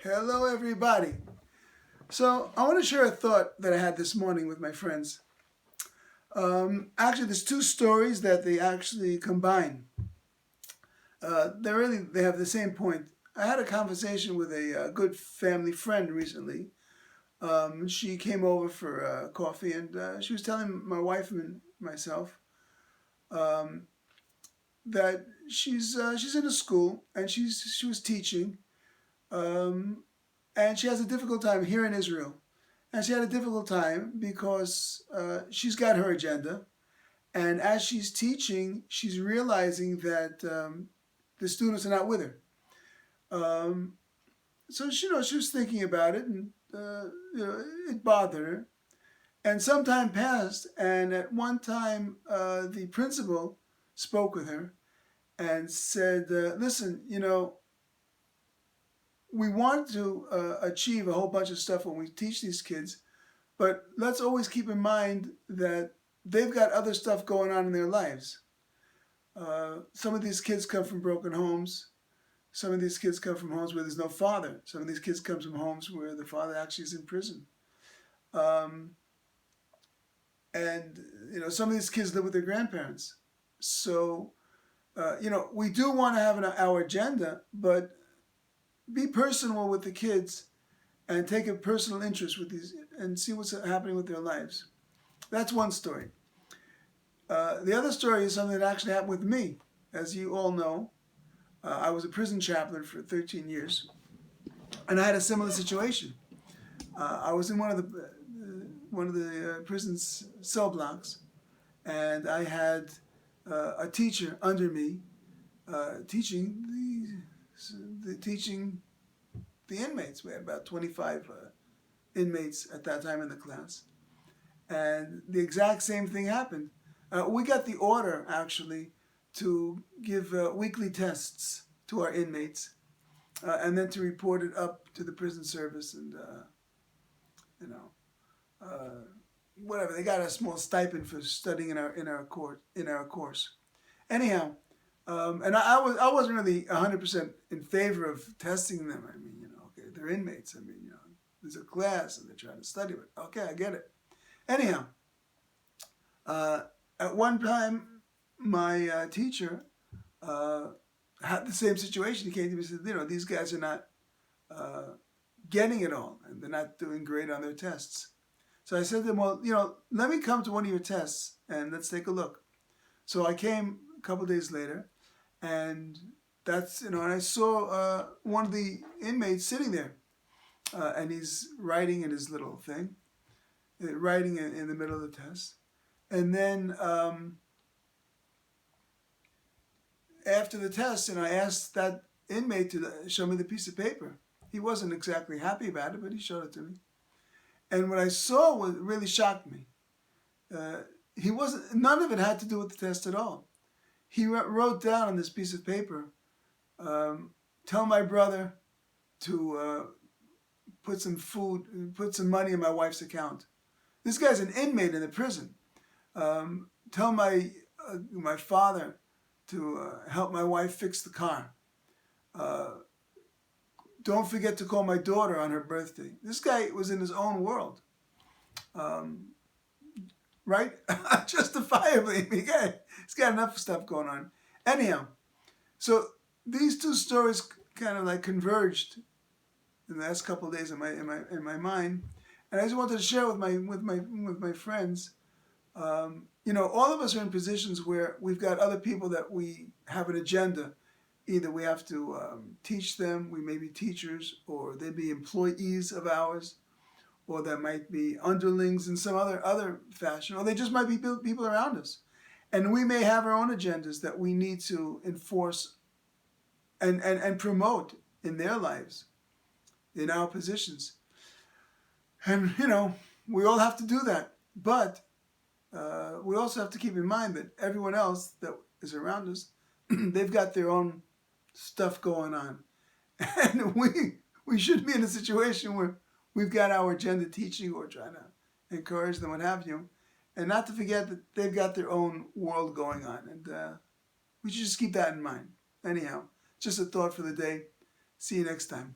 Hello, everybody. So, I want to share a thought that I had this morning with my friends. Actually, there's two stories that they actually combine. They have the same point. I had a conversation with a good family friend recently. She came over for coffee, and she was telling my wife and myself um, that she's in a school and she was teaching, um, and she has a difficult time here in Israel. And she had a difficult time because she's got her agenda. And as she's teaching, she's realizing that the students are not with her. Um, so she was thinking about it, and it bothered her. And some time passed, and at one time, the principal spoke with her and said, "Listen, we want to achieve a whole bunch of stuff when we teach these kids, but let's always keep in mind that they've got other stuff going on in their lives. Some of these kids come from broken homes. Some of these kids come from homes where there's no father. Some of these kids come from homes where the father actually is in prison. Um, and, some of these kids live with their grandparents. So, we do want to have our agenda, but be personal with the kids and take a personal interest with these and see what's happening with their lives." That's one story. The other story is something that actually happened with me. As you all know, I was a prison chaplain for 13 years, and I had a similar situation. I was in one of the prison's cell blocks, and I had a teacher under me teaching the inmates. We had about 25 inmates at that time in the class, and the exact same thing happened. We got the order, actually, to give weekly tests to our inmates, and then to report it up to the prison service, and whatever. They got a small stipend for studying in our course. Anyhow, and I wasn't really 100% in favor of testing them. I mean, okay, they're inmates. I mean, there's a class and they're trying to study it. Okay, I get it. Anyhow, at one time, my teacher had the same situation. He came to me and said, these guys are not getting it all, and they're not doing great on their tests. So I said to him, well, let me come to one of your tests, and let's take a look. So I came a couple of days later, and and I saw one of the inmates sitting there, and he's writing in his little thing, writing in the middle of the test. And then after the test, I asked that inmate to show me the piece of paper. He wasn't exactly happy about it, but he showed it to me. And what I saw really shocked me. None of it had to do with the test at all. He wrote down on this piece of paper, tell my brother to put some money in my wife's account. This guy's an inmate in the prison. Tell my father to help my wife fix the car. Don't forget to call my daughter on her birthday. This guy was in his own world. Right? Justifiably. He's got enough stuff going on. Anyhow, so these two stories kind of like converged in the last couple of days in my mind, and I just wanted to share with my friends. All of us are in positions where we've got other people that we have an agenda. Either we have to teach them, we may be teachers, or they be employees of ours, or there might be underlings in some other fashion, or they just might be people around us. And we may have our own agendas that we need to enforce and promote in their lives, in our positions. And, we all have to do that. But we also have to keep in mind that everyone else that is around us, they've got their own stuff going on. And we should be in a situation where we've got our agenda teaching or trying to encourage them, what have you. And not to forget that they've got their own world going on. And we should just keep that in mind. Anyhow, just a thought for the day. See you next time.